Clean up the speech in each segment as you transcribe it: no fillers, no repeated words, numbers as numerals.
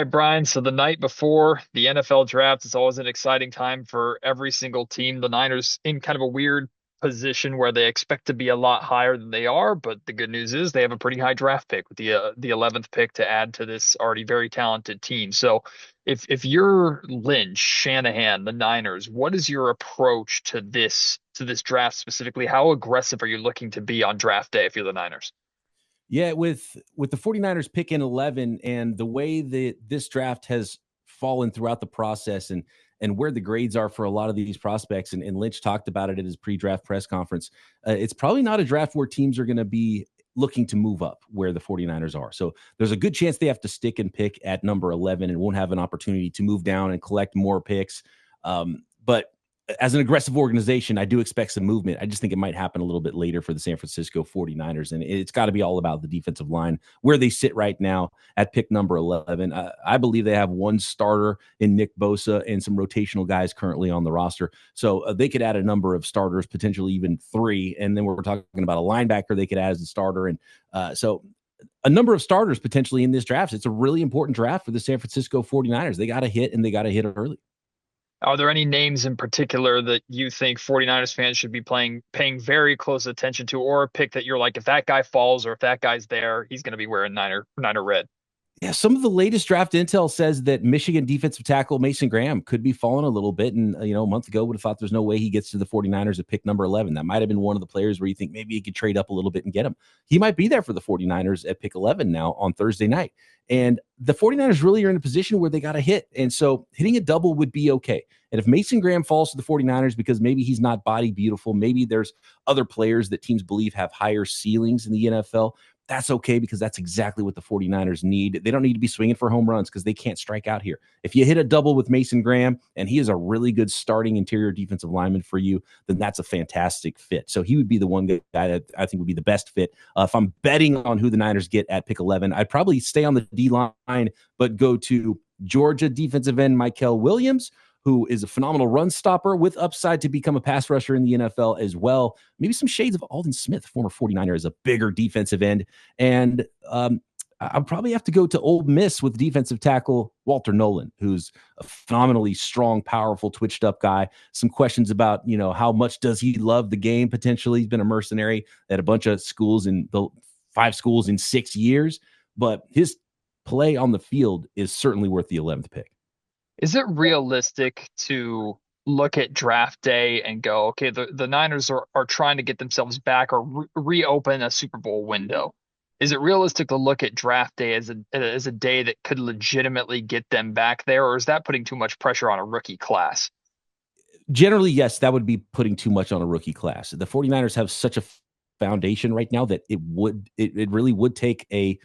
right, Brian. So the night before the NFL draft is always an exciting time for every single team. The Niners in kind of a weird position where they expect to be a lot higher than they are, but the good news is they have a pretty high draft pick with the 11th pick to add to this already very talented team. So if you're Lynch, Shanahan, the Niners, what is your approach to this draft specifically? How aggressive are you looking to be on draft day if you're the Niners? Yeah, with the 49ers pick in 11 and the way that this draft has fallen throughout the process and where the grades are for a lot of these prospects, and Lynch talked about it at his pre-draft press conference, it's probably not a draft where teams are going to be looking to move up where the 49ers are. So there's a good chance they have to stick and pick at number 11 and won't have an opportunity to move down and collect more picks. But as an aggressive organization, I do expect some movement. I just think it might happen a little bit later for the San Francisco 49ers. And it's got to be all about the defensive line, where they sit right now at pick number 11. I believe they have one starter in Nick Bosa and some rotational guys currently on the roster. So they could add a number of starters, potentially even three. And then we're talking about a linebacker they could add as a starter. And so a number of starters potentially in this draft. It's a really important draft for the San Francisco 49ers. They got to hit, and they got to hit early. Are there any names in particular that you think 49ers fans should be paying very close attention to, or a pick that you're like, if that guy falls or if that guy's there, he's going to be wearing Niner red? Yeah, some of the latest draft intel says that Michigan defensive tackle Mason Graham could be falling a little bit. And, a month ago would have thought there's no way he gets to the 49ers at pick number 11. That might have been one of the players where you think maybe he could trade up a little bit and get him. He might be there for the 49ers at pick 11 now on Thursday night. And the 49ers really are in a position where they got to hit. And so hitting a double would be okay. And if Mason Graham falls to the 49ers because maybe he's not body beautiful, maybe there's other players that teams believe have higher ceilings in the NFL, that's okay, because that's exactly what the 49ers need. They don't need to be swinging for home runs because they can't strike out here. If you hit a double with Mason Graham and he is a really good starting interior defensive lineman for you, then that's a fantastic fit. So he would be the one guy that I think would be the best fit. If I'm betting on who the Niners get at pick 11, I'd probably stay on the D line, but go to Georgia defensive end Mykel Williams, who is a phenomenal run stopper with upside to become a pass rusher in the NFL as well. Maybe some shades of Aldon Smith, former 49er, as a bigger defensive end. And I'll probably have to go to Ole Miss with defensive tackle Walter Nolan, who's a phenomenally strong, powerful, twitched up guy. Some questions about, how much does he love the game potentially. He's been a mercenary at a bunch of schools in the 5 schools in 6 years, but his play on the field is certainly worth the 11th pick. Is it realistic to look at draft day and go, okay, the Niners are trying to get themselves back or reopen a Super Bowl window? Is it realistic to look at draft day as a day that could legitimately get them back there, or is that putting too much pressure on a rookie class? Generally, yes, that would be putting too much on a rookie class. The 49ers have such a foundation right now that it really would take a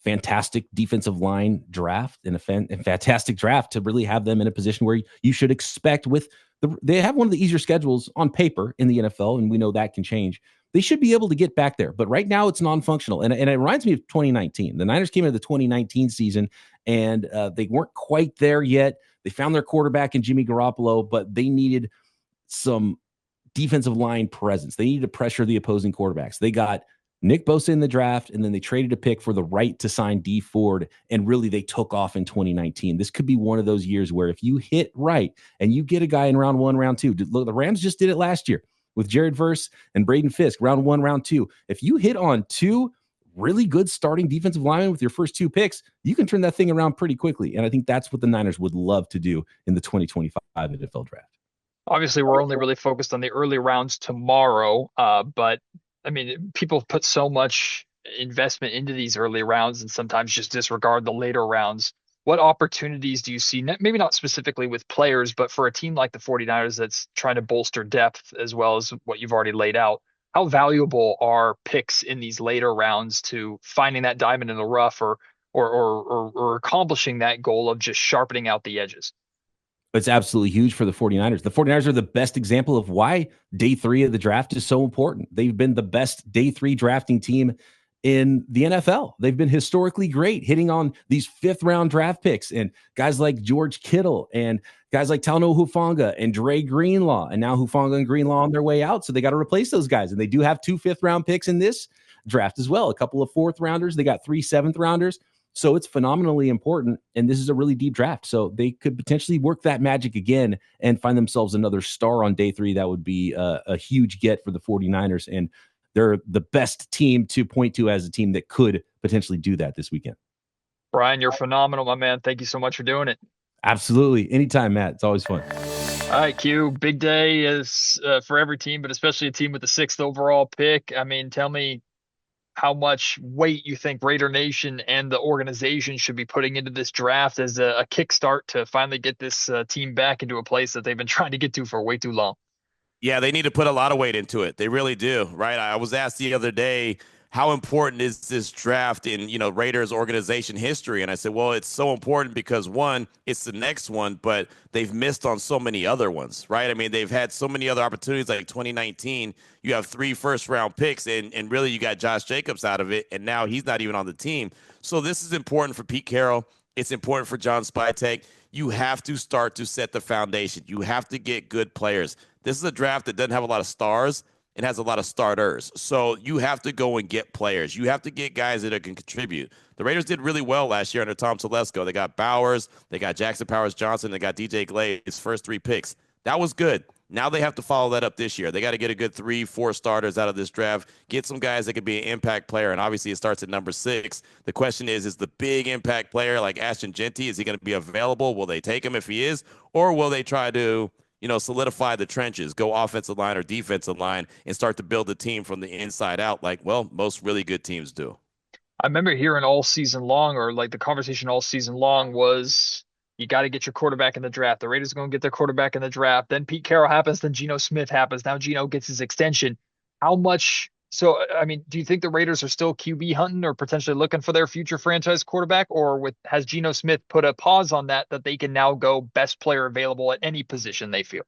fantastic defensive line draft and a fantastic draft to really have them in a position where you should expect they have one of the easier schedules on paper in the NFL, and we know that can change. They should be able to get back there, but right now it's non-functional. And it reminds me of 2019. The Niners came into the 2019 season, and they weren't quite there yet. They found their quarterback in Jimmy Garoppolo, but they needed some defensive line presence. They needed to pressure the opposing quarterbacks. They got Nick Bosa in the draft, and then they traded a pick for the right to sign Dee Ford, and really they took off in 2019. This could be one of those years where if you hit right and you get a guy in round 1, round 2, look, the Rams just did it last year with Jared Verse and Braden Fisk, round 1, round 2. If you hit on 2 really good starting defensive linemen with your first 2 picks, you can turn that thing around pretty quickly, and I think that's what the Niners would love to do in the 2025 NFL draft. Obviously, we're only really focused on the early rounds tomorrow, but I mean, people put so much investment into these early rounds and sometimes just disregard the later rounds. What opportunities do you see, maybe not specifically with players, but for a team like the 49ers that's trying to bolster depth as well as what you've already laid out? How valuable are picks in these later rounds to finding that diamond in the rough or accomplishing that goal of just sharpening out the edges? It's absolutely huge for the 49ers. The 49ers are the best example of why day 3 of the draft is so important. They've been the best day 3 drafting team in the NFL. They've been historically great, hitting on these 5th-round draft picks and guys like George Kittle and guys like Talanoa Hufanga and Dre Greenlaw. And now Hufanga and Greenlaw on their way out, so they got to replace those guys. And they do have 2 5th-round picks in this draft as well, a couple of 4th-rounders. They got 3 7th-rounders. So it's phenomenally important. And this is a really deep draft. So they could potentially work that magic again and find themselves another star on day 3. That would be a huge get for the 49ers. And they're the best team to point to as a team that could potentially do that this weekend. Brian, you're phenomenal, my man. Thank you so much for doing it. Absolutely. Anytime, Matt. It's always fun. All right, Q. Big day is for every team, but especially a team with the 6th overall pick. I mean, tell me how much weight you think Raider Nation and the organization should be putting into this draft as a kickstart to finally get this team back into a place that they've been trying to get to for way too long. Yeah, they need to put a lot of weight into it. They really do, right? I was asked the other day, how important is this draft in, Raiders organization history? And I said, well, it's so important because one, it's the next one, but they've missed on so many other ones, right? I mean, they've had so many other opportunities like 2019. You have 3 first-round picks, and really you got Josh Jacobs out of it, and now he's not even on the team. So this is important for Pete Carroll. It's important for John Spytek. You have to start to set the foundation. You have to get good players. This is a draft that doesn't have a lot of stars. It has a lot of starters. So you have to go and get players. You have to get guys that can contribute. The Raiders did really well last year under Tom Telesco. They got Bowers, they got Jackson Powers-Johnson, they got DJ Glaze, his first 3 picks. That was good. Now they have to follow that up this year. They got to get a good 3-4 starters out of this draft, get some guys that could be an impact player, and obviously it starts at number 6. The question is the big impact player like Ashton Jeanty, is he going to be available? Will they take him if he is? Or will they try to solidify the trenches, go offensive line or defensive line, and start to build the team from the inside out like, well, most really good teams do? I remember hearing all season long, or like the conversation all season long was, you got to get your quarterback in the draft. The Raiders are going to get their quarterback in the draft. Then Pete Carroll happens. Then Geno Smith happens. Now Geno gets his extension. How much? So, I mean, do you think the Raiders are still QB hunting or potentially looking for their future franchise quarterback? Or has Geno Smith put a pause on that they can now go best player available at any position they feel?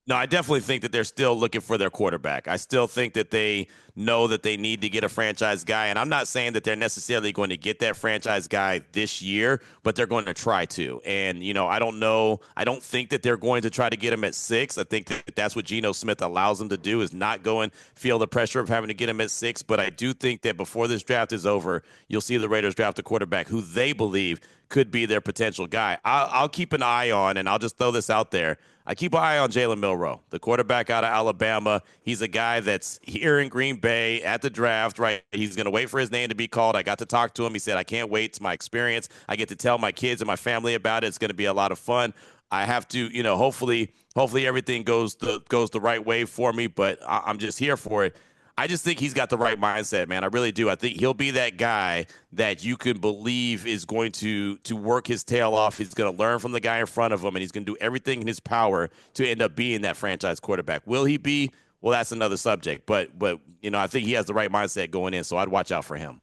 No, I definitely think that they're still looking for their quarterback. I still think that they know that they need to get a franchise guy. And I'm not saying that they're necessarily going to get that franchise guy this year, but they're going to try to. And, I don't know. I don't think that they're going to try to get him at 6. I think that that's what Geno Smith allows them to do, is not go and feel the pressure of having to get him at 6. But I do think that before this draft is over, you'll see the Raiders draft a quarterback who they believe could be their potential guy. I'll keep an eye on, and I'll just throw this out there. I keep an eye on Jalen Milroe, the quarterback out of Alabama. He's a guy that's here in Green Bay at the draft, right? He's going to wait for his name to be called. I got to talk to him. He said, I can't wait. It's my experience. I get to tell my kids and my family about it. It's going to be a lot of fun. I have to, hopefully everything goes the right way for me, but I'm just here for it. I just think he's got the right mindset, man. I really do. I think he'll be that guy that you can believe is going to work his tail off. He's going to learn from the guy in front of him, and he's going to do everything in his power to end up being that franchise quarterback. Will he be? Well, that's another subject. But I think he has the right mindset going in, so I'd watch out for him.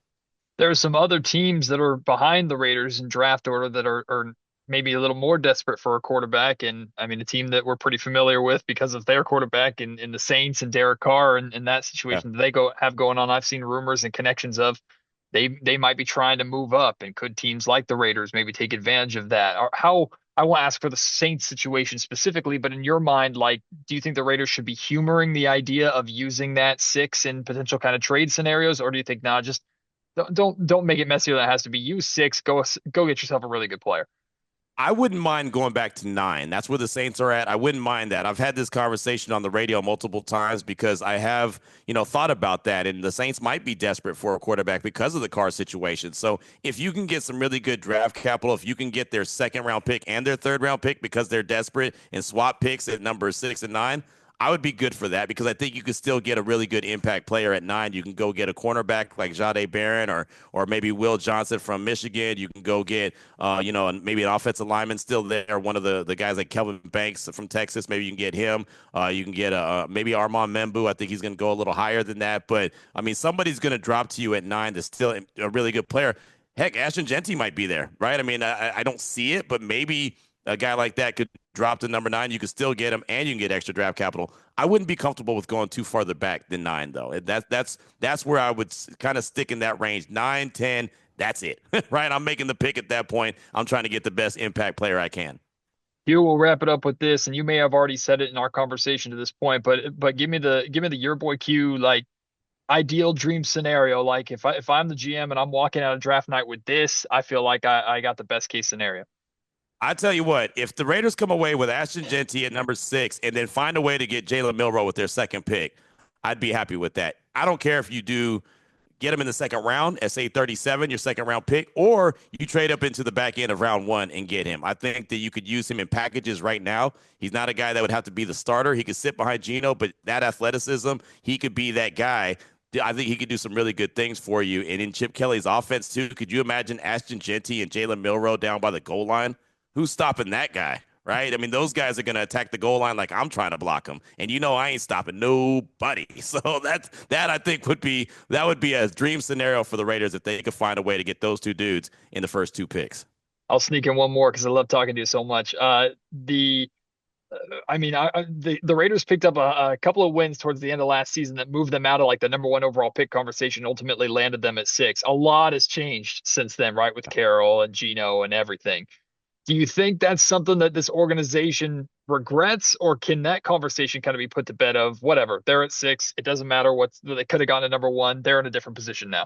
There are some other teams that are behind the Raiders in draft order that are maybe a little more desperate for a quarterback. And I mean, a team that we're pretty familiar with because of their quarterback in the Saints and Derek Carr and that situation that they have going on. I've seen rumors and connections of they might be trying to move up, and could teams like the Raiders maybe take advantage of that? Or how, I won't ask for the Saints situation specifically, but in your mind, like, do you think the Raiders should be humoring the idea of using that 6 in potential kind of trade scenarios? Or do you think, nah, just don't make it messier than it has to be? Use 6, go get yourself a really good player. I wouldn't mind going back to 9. That's where the Saints are at. I wouldn't mind that. I've had this conversation on the radio multiple times because I have, thought about that. And the Saints might be desperate for a quarterback because of the Carr situation. So if you can get some really good draft capital, if you can get their 2nd-round pick and their 3rd-round pick because they're desperate and swap picks at number 6 and 9, I would be good for that because I think you could still get a really good impact player at 9. You can go get a cornerback like Jahdae Barron or maybe Will Johnson from Michigan. You can go get, maybe an offensive lineman still there. One of the guys like Kelvin Banks from Texas. Maybe you can get him. You can get maybe Armand Membu. I think he's going to go a little higher than that. But, I mean, somebody's going to drop to you at 9 that's still a really good player. Heck, Ashton Jeanty might be there, right? I mean, I don't see it, but maybe a guy like that could drop to number 9. You could still get him, and you can get extra draft capital. I wouldn't be comfortable with going too farther back than 9, though. That's where I would kind of stick in that range. 9, 10, that's it, right? I'm making the pick at that point. I'm trying to get the best impact player I can. Hugh, we'll wrap it up with this, and you may have already said it in our conversation to this point, but give me the Your Boy Q, like, ideal dream scenario. Like if I'm the GM and I'm walking out of draft night with this, I feel like I got the best case scenario. I tell you what, if the Raiders come away with Ashton Genty at number 6 and then find a way to get Jalen Milroe with their second pick, I'd be happy with that. I don't care if you do get him in the second round at say 37, your second round pick, or you trade up into the back end of round 1 and get him. I think that you could use him in packages right now. He's not a guy that would have to be the starter. He could sit behind Geno, but that athleticism, he could be that guy. I think he could do some really good things for you. And in Chip Kelly's offense, too, could you imagine Ashton Genty and Jalen Milroe down by the goal line? Who's stopping that guy? Right? I mean, those guys are going to attack the goal line like I'm trying to block them, and I ain't stopping nobody. So that I think would be a dream scenario for the Raiders if they could find a way to get those two dudes in the first 2 picks. I'll sneak in one more because I love talking to you so much. The I mean, the Raiders picked up a couple of wins towards the end of last season that moved them out of like the number one overall pick conversation, ultimately landed them at 6. A lot has changed since then, right? With Carroll and Geno and everything. Do you think that's something that this organization regrets, or can that conversation kind of be put to bed of whatever? They're at 6. It doesn't matter what they could have gone to number 1. They're in a different position now.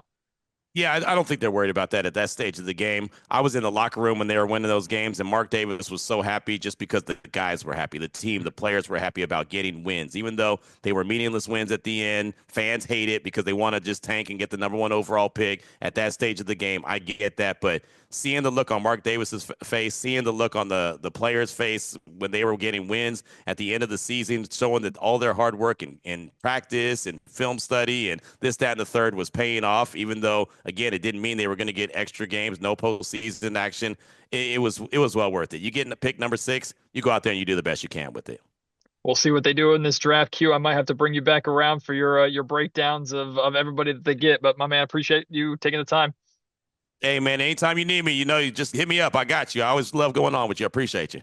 Yeah, I don't think they're worried about that at that stage of the game. I was in the locker room when they were winning those games, and Mark Davis was so happy just because the guys were happy. The team, the players were happy about getting wins, even though they were meaningless wins at the end. Fans hate it because they want to just tank and get the number 1 overall pick at that stage of the game. I get that, but seeing the look on Mark Davis's face, seeing the look on the players' face when they were getting wins at the end of the season, showing that all their hard work and practice and film study and this, that, and the third was paying off, even though, again, it didn't mean they were going to get extra games, no postseason action. It was well worth it. You get in the pick number 6, you go out there and you do the best you can with it. We'll see what they do in this draft queue. I might have to bring you back around for your breakdowns of everybody that they get. But my man, appreciate you taking the time. Hey, man, anytime you need me, you just hit me up. I got you. I always love going on with you. I appreciate you.